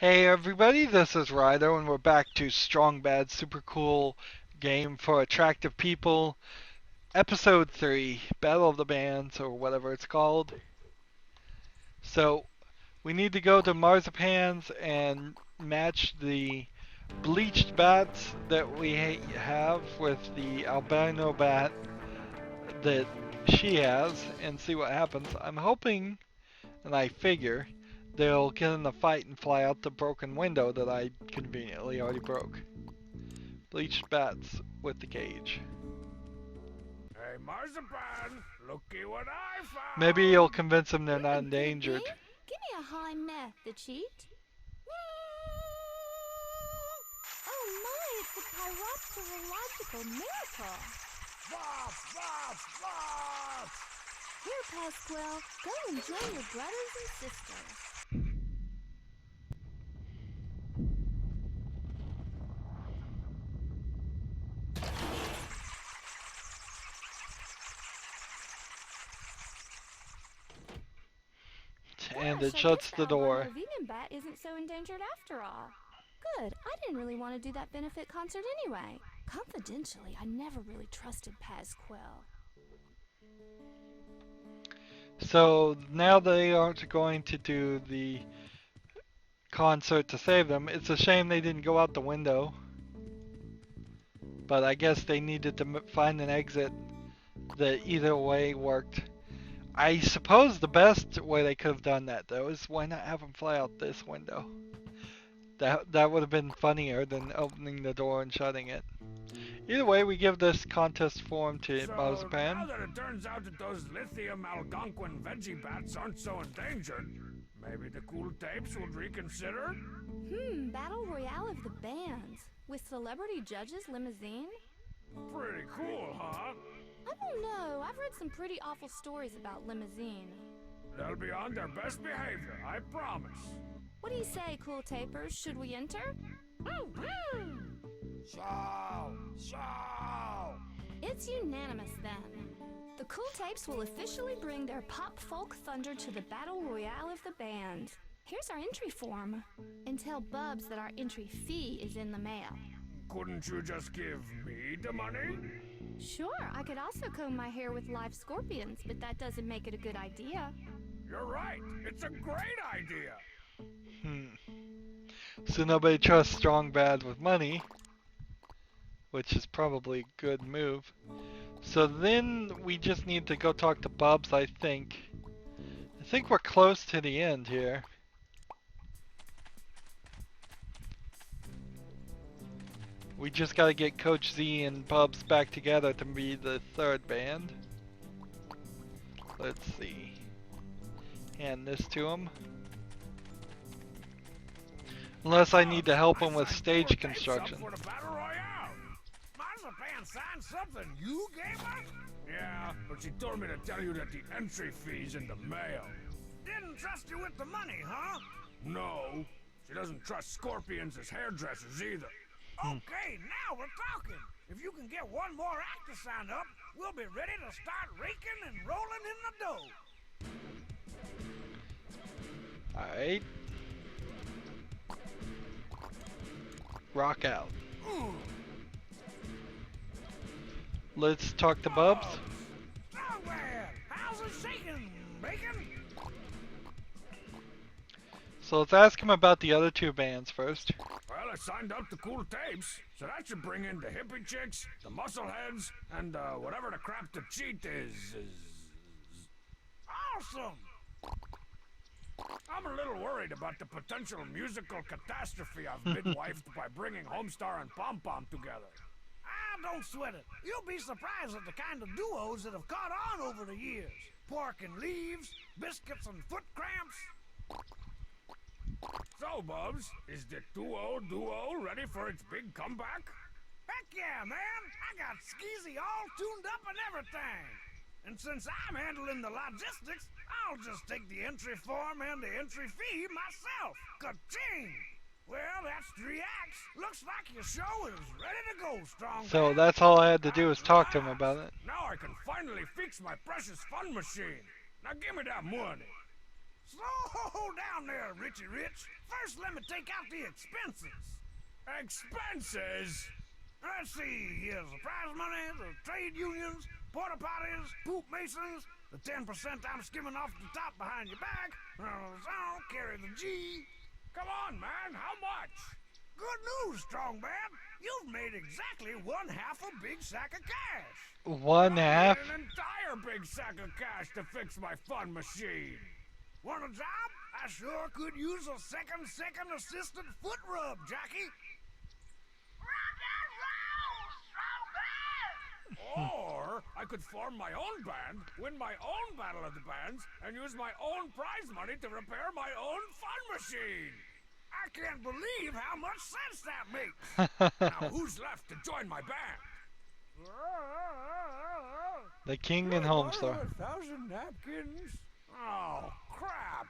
Hey everybody, this is Rydo and we're back to Strong Bad Super Cool Game for Attractive People, Episode 3, Battle of the Bands, or whatever it's called. So, we need to go to Marzipan's and match the bleached bats that we have with the albino bat that she has and see what happens. I'm hoping, and I figure, they'll get in a fight and fly out the broken window that I conveniently already broke. Bleached bats with the cage. Hey, Marzipan, looky what I found! Maybe you'll convince them they're not Pretty endangered. big. Give me a high meth, the cheat. Oh my, it's a pyropterological miracle. Boss, boss, boss! Here, Pasquale, go enjoy your brothers and sisters. And Gosh, it shuts I the guess door. The vegan bat isn't so endangered after all. Good. I didn't really want to do that benefit concert anyway. Confidentially, I never really trusted Pasquale. So now they aren't going to do the concert to save them. It's a shame they didn't go out the window. But I guess they needed to find an exit that either way worked. I suppose the best way they could have done that though is why not have them fly out this window. That would have been funnier than opening the door and shutting it. Either way, we give this contest form to So, Marzipan. now that it turns out that those lithium Algonquin veggie bats aren't so endangered, maybe the cool tapes would reconsider? Battle Royale of the Bands. With celebrity judges limousine? Pretty cool, huh? I don't know. I've read some pretty awful stories about limousine. They'll be on their best behavior, I promise. What do you say, cool tapers? Should we enter? So! It's unanimous then. The cool tapes will officially bring their pop folk thunder to the Battle Royale of the Band. Here's our entry form. And tell Bubs that our entry fee is in the mail. Couldn't you just give me the money? Sure, I could also comb my hair with live scorpions, but that doesn't make it a good idea. You're right, it's a great idea! So nobody trusts Strong Bad with money, which is probably a good move. So then we just need to go talk to Bubs, I think. I think we're close to the end here. We just gotta get Coach Z and Bubs back together to be the third band. Let's see. Hand this to him. Unless I need to help him with stage construction. For the Battle Royale. Marzipan signed something you gave us? Yeah, but she told me to tell you that the entry fee's in the mail. Didn't trust you with the money, huh? No. She doesn't trust scorpions as hairdressers either. Okay, now we're talking. If you can get one more actor signed up, we'll be ready to start raking and rolling in the dough. Alright. Rock out. Let's talk to Bubs. Strongman, how's it shaking, Bacon? So let's ask him about the other two bands first. Well, I signed up to cool tapes, so that should bring in the hippie chicks, the muscleheads, and whatever the crap the cheat is. Awesome! I'm a little worried about the potential musical catastrophe I've midwifed by bringing Homestar and Pom Pom together. Don't sweat it. You'll be surprised at the kind of duos that have caught on over the years. Pork and leaves, biscuits and foot cramps. So, Bubs, is the duo ready for its big comeback? Heck yeah, man! I got Skeezy all tuned up and everything. And since I'm handling the logistics, I'll just take the entry form and the entry fee myself. Ka-ching! Well, that's 3 acts. Looks like your show is ready to go, Strong. So that's all I had to do was talk to him about it. Now I can finally fix my precious fun machine. Now give me that money. Slow down there, Richie Rich. First, let me take out the expenses. Expenses? Let's see. Here's the prize money, the trade unions, porta potties, poop masons, the 10% I'm skimming off the top behind your back. So, carry the G. Come on, man. How much? Good news, Strong Bad. You've made exactly one half a big sack of cash. One half? I need an entire big sack of cash to fix my fun machine. Want a job? I sure could use a second assistant foot rub, Jackie. Or I could form my own band, win my own battle of the bands, and use my own prize money to repair my own fun machine. I can't believe how much sense that makes. Now who's left to join my band? The King and Homestar. 1,000 napkins? Oh, crap.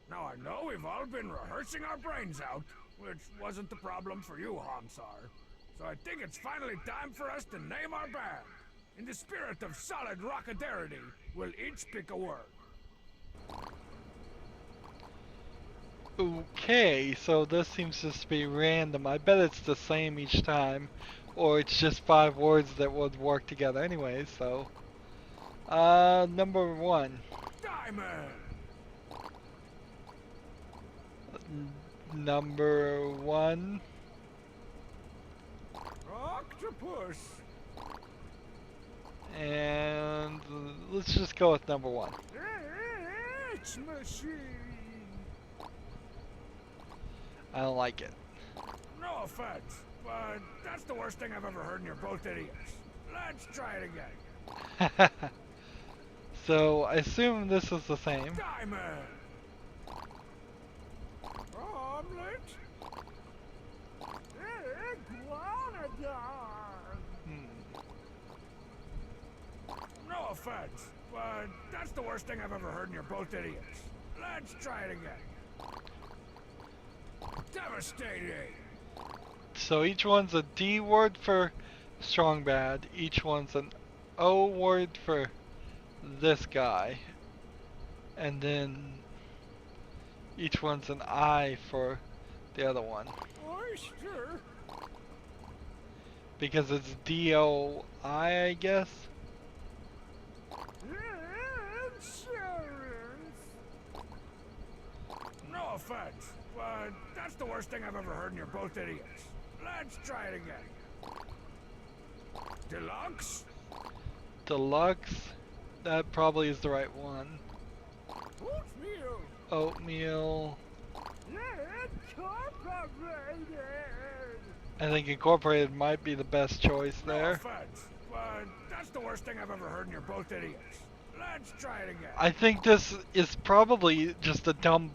Now I know we've all been rehearsing our brains out, which wasn't the problem for you, Homestar. So I think it's finally time for us to name our band. In the spirit of solid rockadarity, we'll each pick a word. Okay, so this seems to be random. I bet it's the same each time, or it's just 5 words that would work together anyway, so. Number 1. Diamond! Number 1. Octopus! And let's just go with number 1. It's machine! I don't like it. No offense, but that's the worst thing I've ever heard in your both idiots. Let's try it again. So I assume this is the same. Diamond! Omelet! Iguanodon! No offense, but that's the worst thing I've ever heard in your both idiots. Let's try it again. Devastating! So each one's a D word for strong bad. Each one's an O word for this guy. And then each one's an I for the other one. Oyster! Because it's D-O-I, I guess? Insurance! No offense, but that's the worst thing I've ever heard in your both idiots. Let's try it again. Deluxe? Deluxe? That probably is the right one. Oatmeal! Oatmeal. Incorporated! I think Incorporated might be the best choice No there. offense, but that's the worst thing I've ever heard in your both idiots. Let's try it again. I think this is probably just a dumb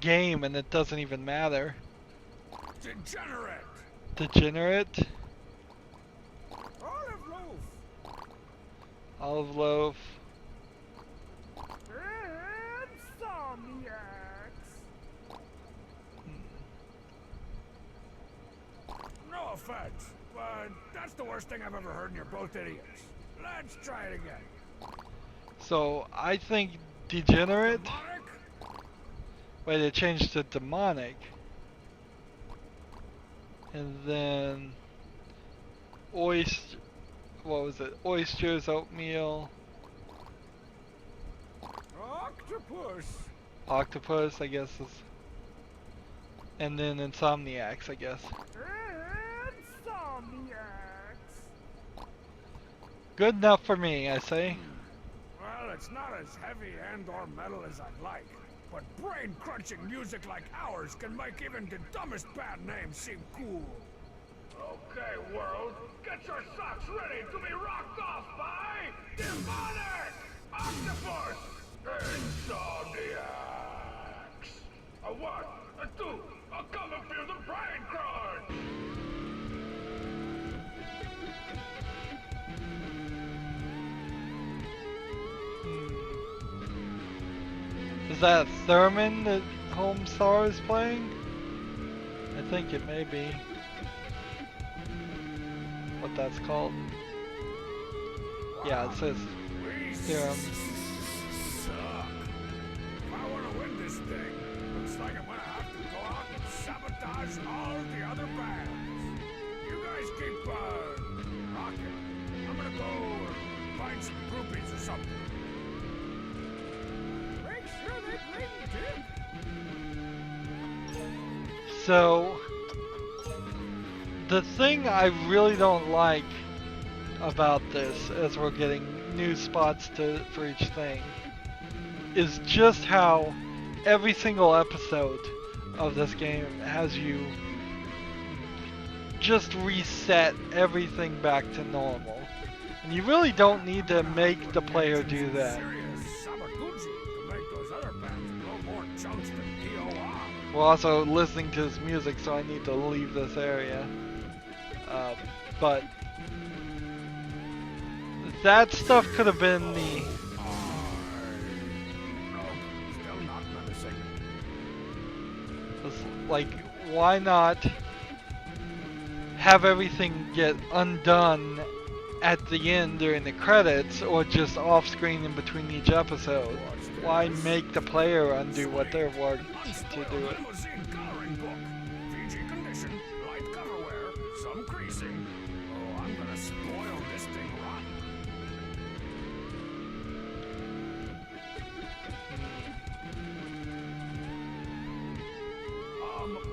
game and it doesn't even matter. Degenerate! Degenerate. Olive loaf! Olive loaf. Insomniacs! No offense, but that's the worst thing I've ever heard in your both idiots. Let's try it again. So I think degenerate. Demonic? Wait, it changed to demonic. And then oyster. What was it? Oysters, oatmeal, Octopus! octopus, I guess is. And then insomniacs, I guess. Insomniacs! Good enough for me, I say. Well, it's not as heavy and or metal as I'd like, but brain-crunching music like ours can make even the dumbest bad names seem cool. Okay, world, get your socks ready to be rocked off by Demonic Octopus Insomniacs! A 1, a 2, I'll come and feel the brain crunch! Is that Thurman that Homestar is playing? I think it may be. What that's called. Yeah, it says. We theorem. Suck. If I want to win this thing, looks like I'm gonna have to go out and sabotage all the other bands. You guys keep, rocking. I'm gonna go find some groupies or something. Make sure they bring dick. So, the thing I really don't like about this, as we're getting new spots for each thing, is just how every single episode of this game has you just reset everything back to normal. And you really don't need to make the player do that. We're also listening to his music, so I need to leave this area. But that stuff could have been the... Like, why not have everything get undone at the end during the credits, or just off screen in between each episode? Why make the player undo what they're working to do it? I'm gonna spoil this thing rotten.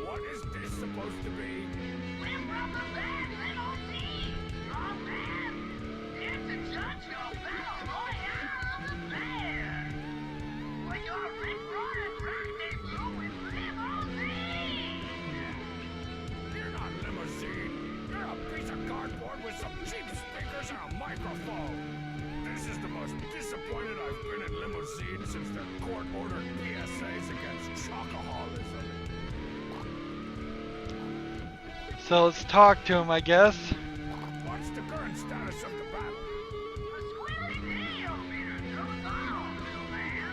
What is this supposed to be? We're from the band Limousine! Strong man! Here to judge your battle royale of the band! For your rip-roaring rendezvous with Limousine! You're not Limousine! You're a piece of cardboard with some cheap speakers and a microphone! This is the most disappointed I've been in Limousine since their court-ordered PSAs against chocoholism. So let's talk to him, I guess. What's the current status of the battle? The squealing video meter goes on, little man!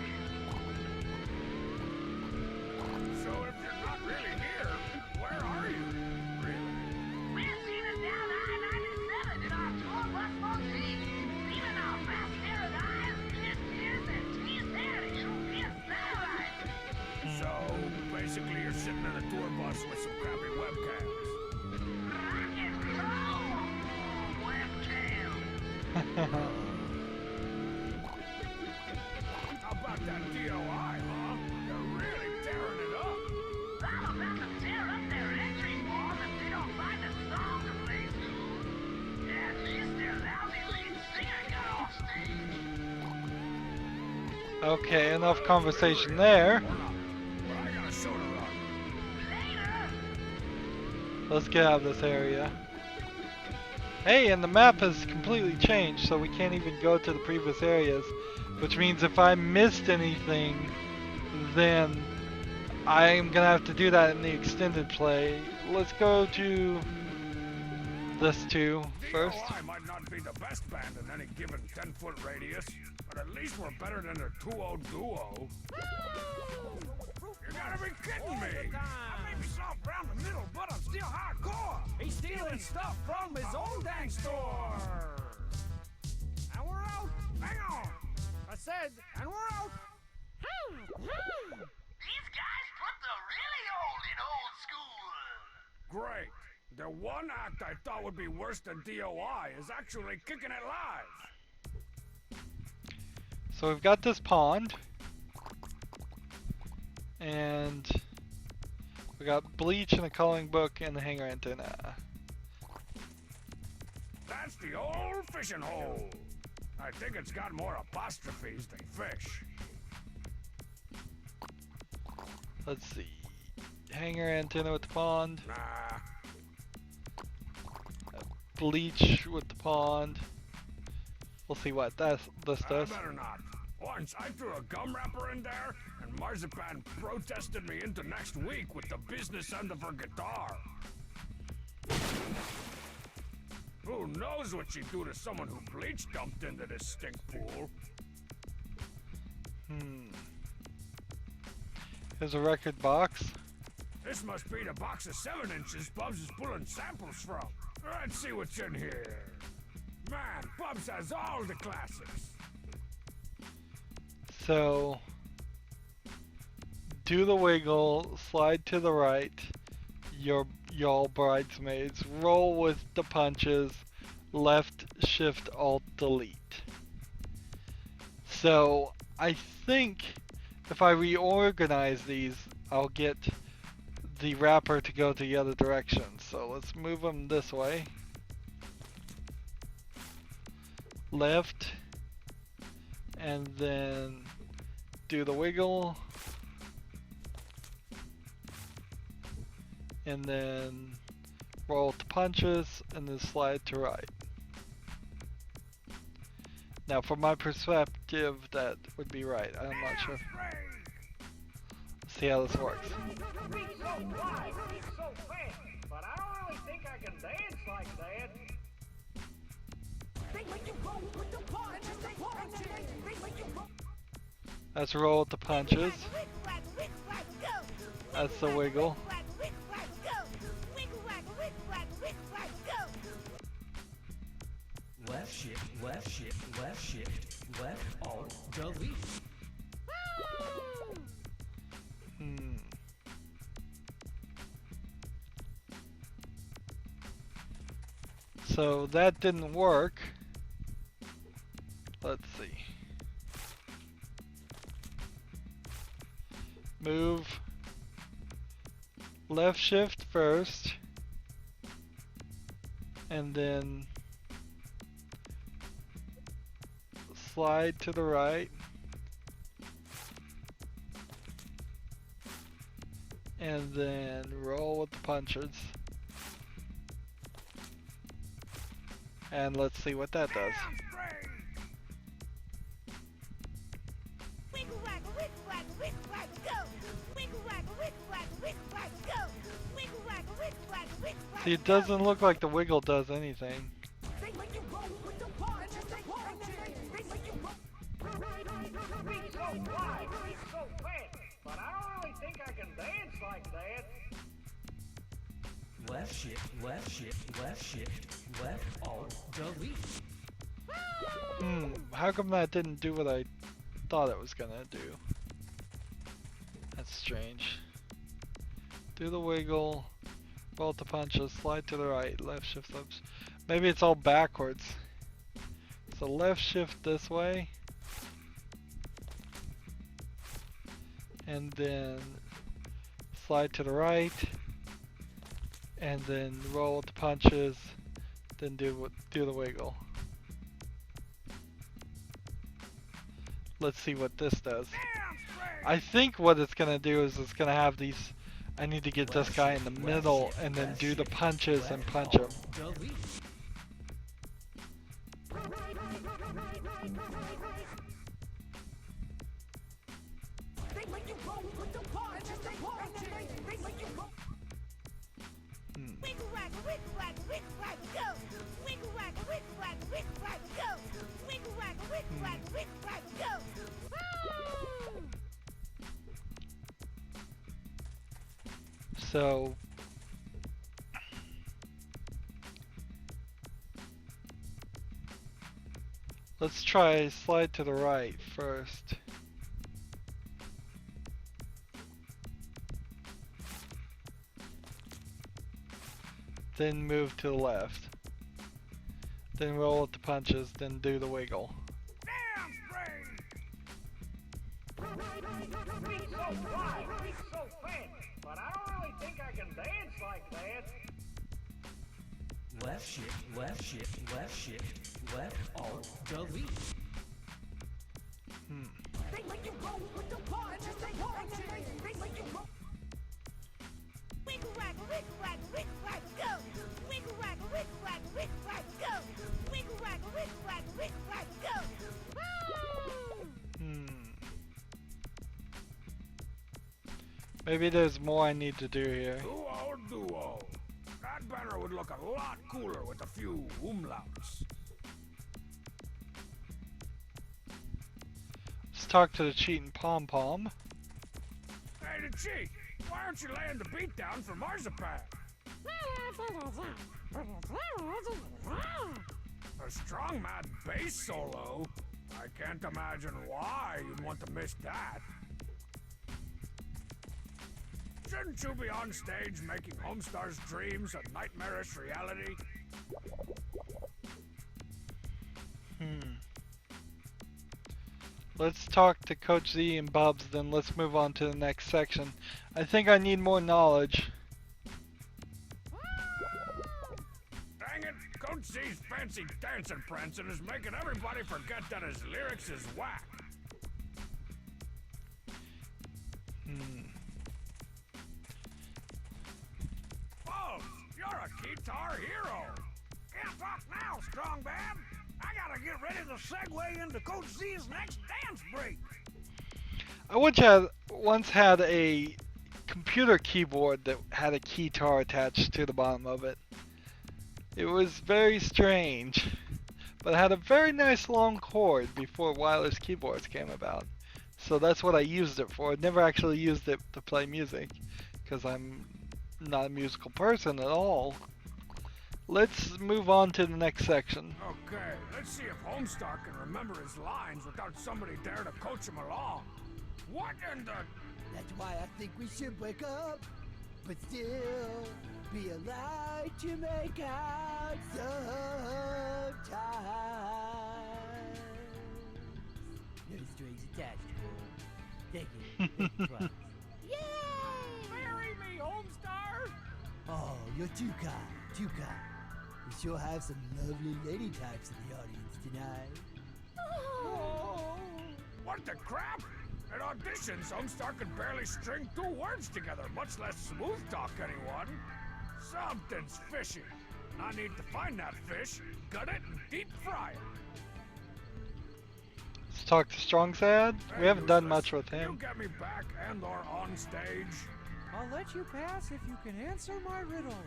So if you're not really here, where are you? Really? We're seated down I-97 in our tour bus boutique, leaving our best paradise, pissed ears and teased hair to European satellites! So basically you're sitting in a tour bus with some crappy webcams. Rock and roll! Webcam! How about that DOI, huh? They're really tearing it up. I'm about to tear up their entry form if they don't find a song to play soon. At least their lousy lead singer got off stage. Okay, enough conversation there. Or not. But I got a show to run. Later! Let's get out of this area. Hey, and the map has completely changed, so we can't even go to the previous areas. Which means if I missed anything, then I'm gonna have to do that in the extended play. Let's go to this two first. DOI might not be the best band in any given 10-foot radius, but at least we're better than their 2-0 duo. You gotta be kidding me! I may be soft round the middle, but I'm still hardcore! He's stealing stuff from his own dang store! And we're out! Hang on! I said, and we're out! These guys put the really old in old school! Great! The one act I thought would be worse than DOI is actually kicking it live! So we've got this pond. And we got bleach and a coloring book and the hanger antenna. That's the old fishing hole! I think it's got more apostrophes than fish. Let's see. Hanger antenna with the pond. Nah. Bleach with the pond. We'll see what this does. I better not. Once I threw a gum wrapper in there, and Marzipan protested me into next week with the business end of her guitar. Who knows what she'd do to someone who bleach dumped into this stink pool? Here's a record box. This must be the box of 7 inches Bubs is pulling samples from. Let's see what's in here. Man, Bubs has all the classics. So do the wiggle, slide to the right, y'all bridesmaids, roll with the punches, left shift alt delete. So I think if I reorganize these, I'll get the wrapper to go the other direction. So let's move them this way. Left, and then do the wiggle, and then roll to punches, and then slide to right. Now from my perspective that would be right, I'm not sure. Let's see how this works. But I don't really think I can dance like that. Let's roll with the punches. That's the wiggle. Left shift, left shift, left shift, left alt delete. So that didn't work. Let's see. Move left shift first, and then slide to the right, and then roll with the punches. And let's see what that does. See, it doesn't look like the wiggle does anything. But I don't really think I can dance like that. Left shift, left shift, left shift, left alt delete. How come that didn't do what I thought it was gonna do? That's strange. Do the wiggle, roll the punches, slide to the right, left shift, left. Maybe it's all backwards. So left shift this way, and then slide to the right, and then roll with the punches, then do the wiggle. Let's see what this does. I think what it's gonna do is it's gonna have these. I need to get this guy in the middle and then do the punches and punch him. So let's try slide to the right first. Then move to the left. Then roll with the punches, then do the wiggle. Damn straight! So fly, so fat, but I don't really think I can dance like that. Left shift, left shift, left shift, left alt delete. Maybe there's more I need to do here. Duo. That banner would look a lot cooler with a few umlauts. Let's talk to the cheating pom-pom. Hey, the cheat! Why aren't you laying the beat down for Marzipan? A strong mad bass solo. I can't imagine why you'd want to miss that. Shouldn't you be on stage making Homestar's dreams a nightmarish reality? Let's talk to Coach Z and Bubs, then let's move on to the next section. I think I need more knowledge. Dang it, Coach Z's fancy dancing prancing is making everybody forget that his lyrics is whack. Bubs, you're a guitar hero. Can't talk now, strong man. I gotta get ready to segue into Coach Z's next dance break. I once had a computer keyboard that had a keytar attached to the bottom of it. It was very strange, but it had a very nice long cord before wireless keyboards came about. So that's what I used it for. I never actually used it to play music, because I'm not a musical person at all. Let's move on to the next section. Okay, let's see if Homestar can remember his lines without somebody there to coach him along. What in the... That's why I think we should break up, but still be alive to make out sometimes. No strings attached, fool. Take it. Twice. Yay! Marry me, Homestar! Oh, you're too kind, too kind. We sure have some lovely lady types in the audience tonight. Oh, what the crap? At auditions, Homestar could barely string 2 words together, much less smooth talk anyone. Something's fishy. I need to find that fish, gut it, and deep fry it. Let's talk to Strong Sad. We haven't done much with You him. get me back and/or on stage. I'll let you pass if you can answer my riddle.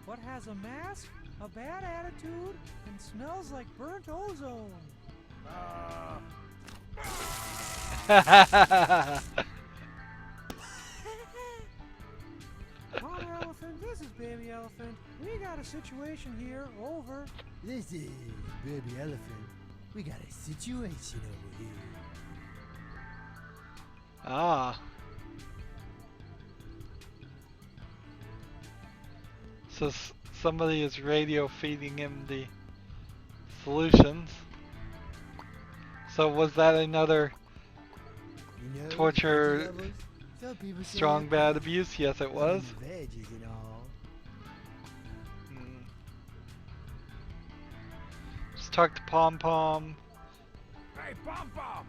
What has a mask, a bad attitude, and smells like burnt ozone? Mama Elephant, this is Baby Elephant. We got a situation here. Over. This is Baby Elephant. We got a situation over here. Ah. So somebody is radio feeding him the solutions. So was that another You know, torture, veggie lovers, some people say strong that bad abuse? Yes, it was. Veggies and all. Let's talk to Pom Pom. Hey, Pom Pom!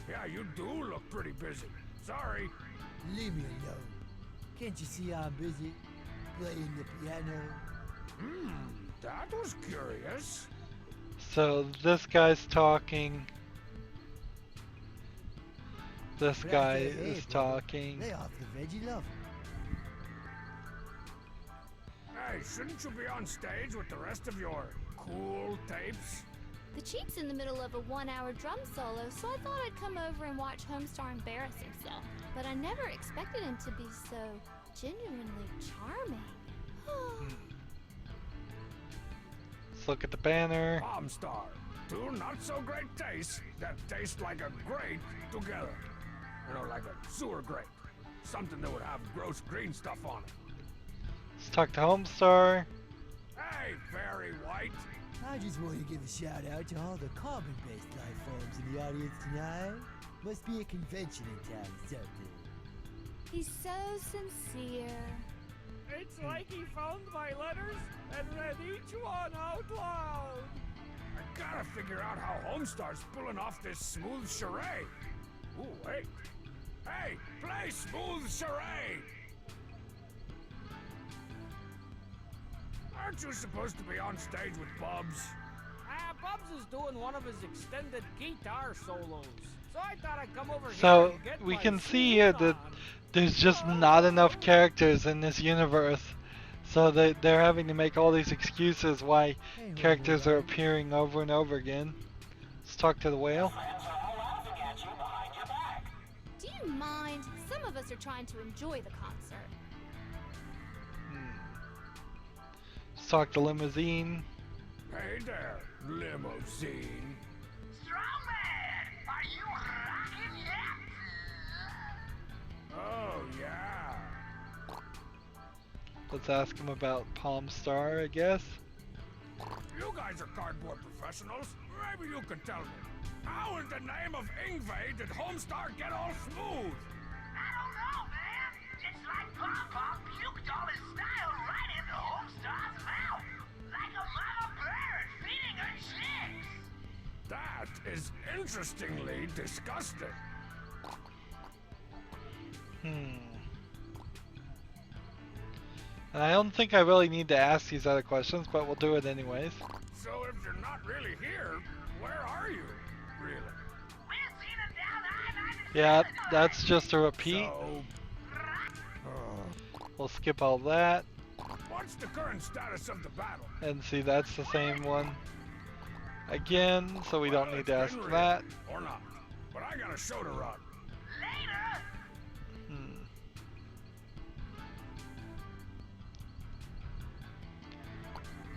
Yeah, you do look pretty busy. Sorry. Leave me alone. Can't you see I'm busy playing the piano? That was curious. So this guy's talking. This But I guy say, hey, is brother, talking. Lay off the veggie lover. Hey, shouldn't you be on stage with the rest of your cool tapes? The Chief's in the middle of a 1-hour drum solo, so I thought I'd come over and watch Homestar embarrass himself. But I never expected him to be so genuinely charming. Let's look at the banner. Homestar. 2 not-so-great tastes that taste like a grate together. You know, like a sewer grate. Something that would have gross green stuff on it. Let's talk to Homestar. Hey, Very White. I just want to give a shout out to all the carbon-based life forms in the audience tonight. Must be a convention in town or something. He's so sincere. It's like he found my letters and read each one out loud. I gotta figure out how Homestar's pulling off this smooth charade. Ooh, wait. Hey, play smooth charade! Aren't you supposed to be on stage with Bubs? Bubs is doing one of his extended guitar solos. So I thought I'd come over here So and get we my can see suit here that on. there's just not enough characters in this universe. So they're having to make all these excuses why Hey, characters are Robot. appearing over and over again. Let's talk to the whale. Do you mind? Some of us are trying to enjoy the concert. Let's talk to Limousine. Hey there, limousine. Strongman, are you rocking yet? Oh, yeah. Let's ask him about Homestar, I guess. You guys are cardboard professionals. Maybe you could tell me. How in the name of Ingve did Homestar get all smooth? I don't know, man. It's like Papa puked all his style right into Homestar's mouth. Like a mama bird feeding her chicks. That is interestingly disgusting. And I don't think I really need to ask these other questions, but we'll do it anyways. So if you're not really here, where are you, really? We're seated down I-97. Yeah, that's just a repeat. So, We'll skip all that. what's the current status of the battle? And see, that's the same one again, so we don't Well, need it's to ask been real, that. Or not. But I got a show to run. Later.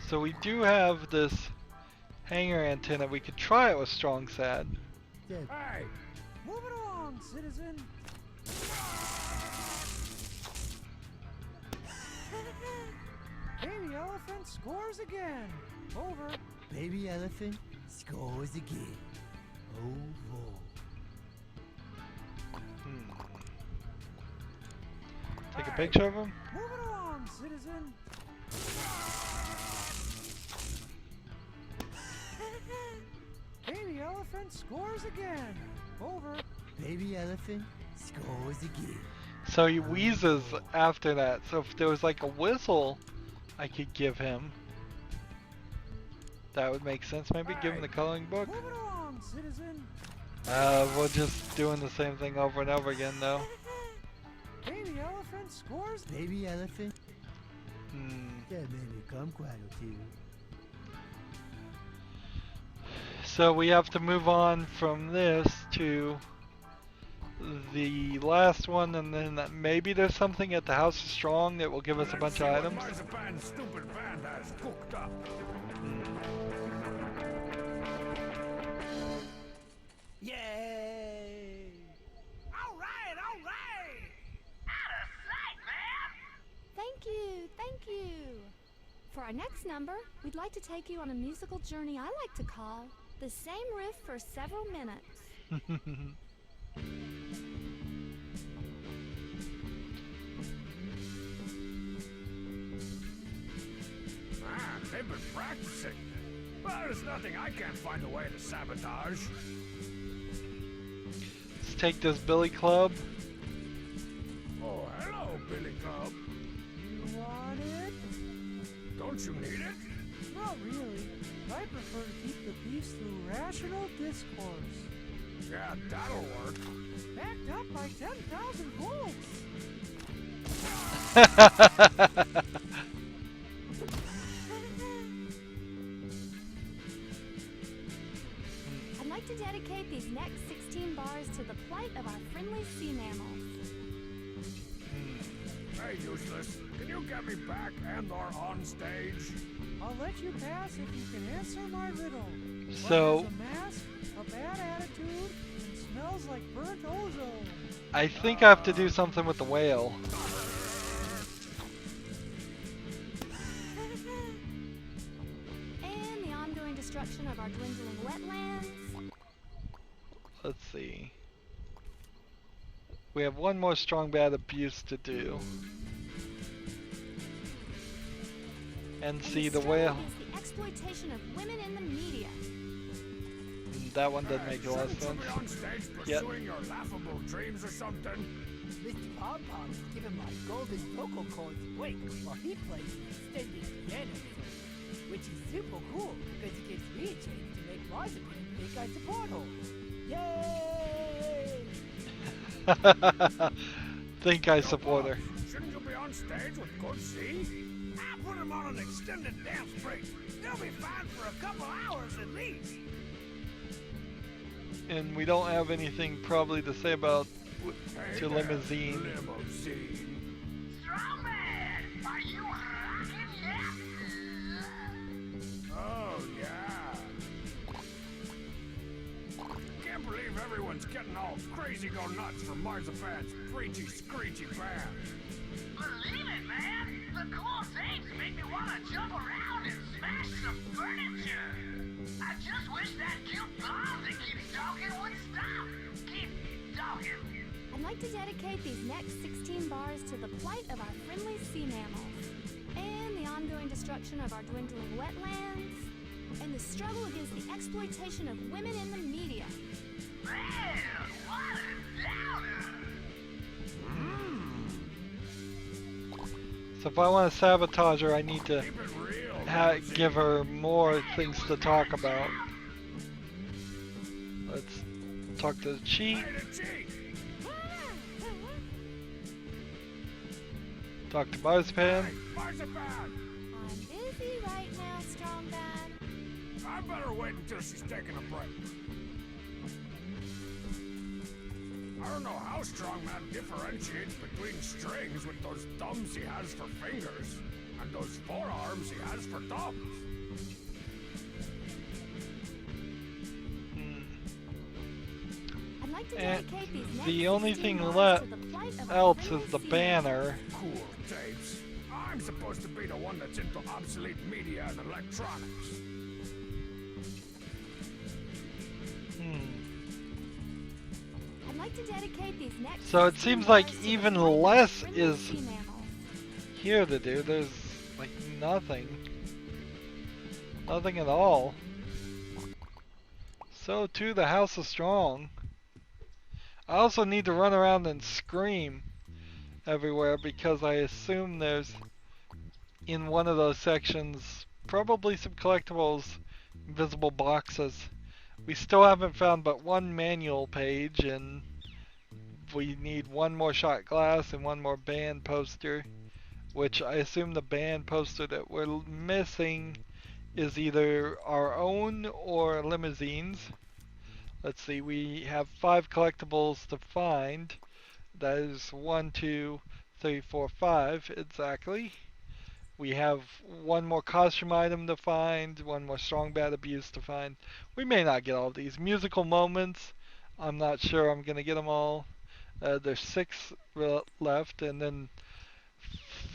So we do have this hanger antenna. We could try it with Strong Sad. Yeah, Hey, Move it along, citizen. Baby elephant scores again. Over. baby elephant scores again. Oh, Take a picture of him. Move it along, citizen. Baby elephant scores again. Over. baby elephant scores again. So he wheezes after that. So if there was like a whistle I could give him, that would make sense. Maybe give him the coloring book. Move it along, citizen. We're just doing the same thing over and over again though. Baby elephant scores. Baby elephant, Hmm. that made me come quite a few. So we have to move on from this to the last one, and then maybe there's something at the House of Strong that will give us a bunch of items. Marzipan's stupid band has cooked up. Yay! All right, all right. Out of sight, man. Thank you, thank you. For our next number, we'd like to take you on a musical journey I like to call the same riff for several minutes. Man, they've been practicing. Well, there's nothing I can't find a way to sabotage. Let's take this Billy Club. Oh, hello, Billy Club. You want it? Don't you need it? Not really. I prefer to keep the peace through rational discourse. Yeah, that'll work. Backed up by 10,000 volts. I'd like to dedicate these next 16 bars to the plight of our friendly sea mammals. Hey, useless. Can you get me back and or on stage? I'll let you pass if you can answer my riddle. So- What has a mask, a bad attitude, and smells like burnt ozone? I think I have to do something with the whale. And the ongoing destruction of our dwindling wetlands. Let's see. We have one more strong bad abuse to do. And see the struggle whale. against the exploitation of women in the media. That one doesn't make a lot of Shouldn't sense. you be on stage Yep. pursuing your laughable dreams or something? Mr. Pom Pom is giving my golden vocal cords a break while he plays an extended piano solo, which is super cool because it gives me a chance to make Marzipan think I support her. Yay! Think I support her. Shouldn't you be on stage with good C? I put him on an extended dance break. They'll be fine for a couple hours at least. And we don't have anything probably to say about Hey to there, limousine. Limousine. Strongman, are you rocking yet? Oh, believe everyone's getting all crazy go nuts for Marzipan's preachy, screechy band. Believe it, man! The cool things make me want to jump around and smash some furniture! I just wish that cute bomb that keeps talking would stop! Keep talking! I'd like to dedicate these next 16 bars to the plight of our friendly sea mammals, and the ongoing destruction of our dwindling wetlands, and the struggle against the exploitation of women in the media. Man, what a downer! So if I want to sabotage her, I need to Keep it real. give her more things to talk about. Let's talk to the cheat. Hey, the cheat! Talk to Marzipan. Hey, Marzipan! I'm busy right now, Strong Bad. I better wait until she's taking a break. I don't know how Strongman differentiates between strings with those thumbs he has for fingers and those forearms he has for thumbs. I'd like to And dedicate these next the only 16 thing bars to the plight of our else friendly is the sea banner. Cool tapes. I'm supposed to be the one that's into obsolete media and electronics. I'd like to dedicate these next So it 16 seems like bars to the even plight of less friendly is sea mammals. here to do. There's like nothing. Nothing at all. So too, the house is strong. I also need to run around and scream everywhere because I assume there's in one of those sections probably some collectibles, invisible boxes. We still haven't found but one manual page, and we need one more shot glass and one more band poster, which I assume the band poster that we're missing is either our own or Limousine's. Let's see, we have 5 collectibles to find. That is 1, 2, 3, 4, 5 exactly. We have one more costume item to find, one more strong bad abuse to find. We may not get all these. Musical moments, I'm not sure I'm going to get them all. There's 6 left, and then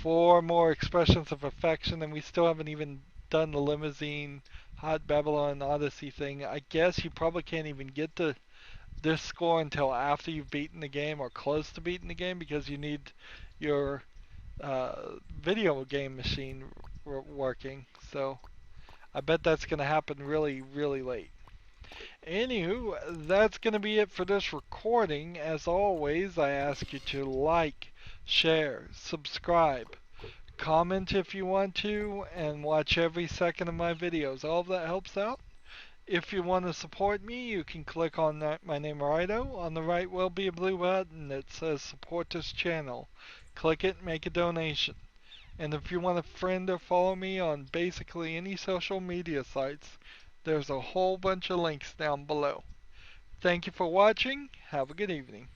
4 more expressions of affection, and we still haven't even done the limousine Hot Babylon Odyssey thing. I guess you probably can't even get to this score until after you've beaten the game or close to beating the game, because you need your video game machine working. So I bet that's going to happen really, really late. Anywho, that's going to be it for this recording. As always, I ask you to like, share, subscribe, comment if you want to, and watch every second of my videos. All of that helps out. If you want to support me, you can click on my name, Rydo. On the right will be a blue button that says support this channel. Click it, make a donation. And if you want to friend or follow me on basically any social media sites, there's a whole bunch of links down below. Thank you for watching. Have a good evening.